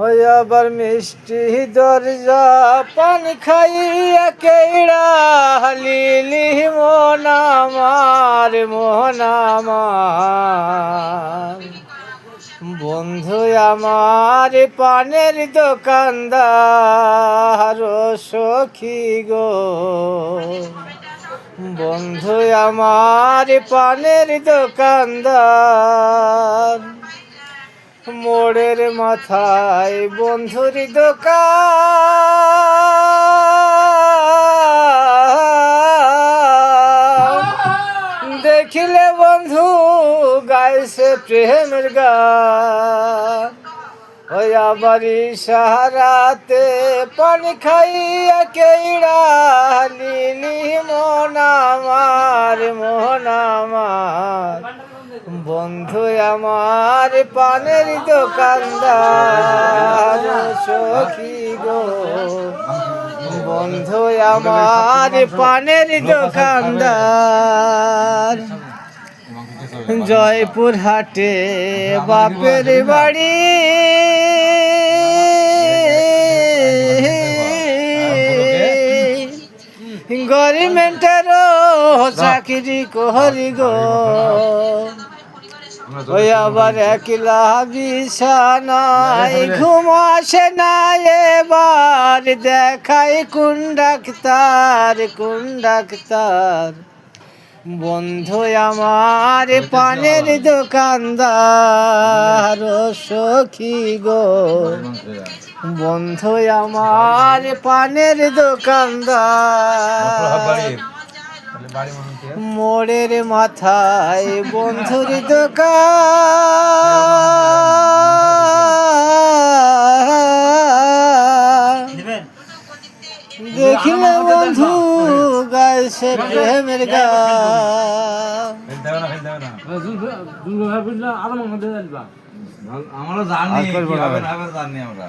ওই আবার মিষ্টি দরজা পান খাইয়া কেড়া লিলি মন আমার বন্ধু আমার পানের দোকানদার সখী গো বন্ধু আমার পানের দোকানদার মোড়ের মাথায় বন্ধুর দোকান দেখিলে বন্ধু গাইছে প্রেমের গান ওই আবার ইশারাতে পানি খাইয়া কেড়া লিলি মন আমার বন্ধু আমার পানের দোকানদার সখী গো বন্ধু আমার পানের দোকানদার জয়পুর হাটে বাপের বাড়ি গভর্নমেন্টেরও চাকরি করি গো ওই আবার একলা বিছানায় ঘুম আসে না এবার দেখাই কোন ডাক্তার বন্ধু আমার পানের দোকানদার সখী গো বন্ধু আমার পানের দোকানদার মোড়ের মাথায় বন্ধুর দোকান দেখিলে বন্ধু গাইছে প্রেমের গান আমরা জানি আমরা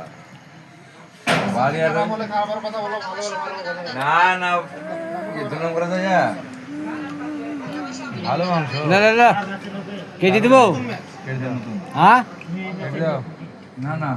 না ভালো মাংস না কেটে দেবো হ্যাঁ না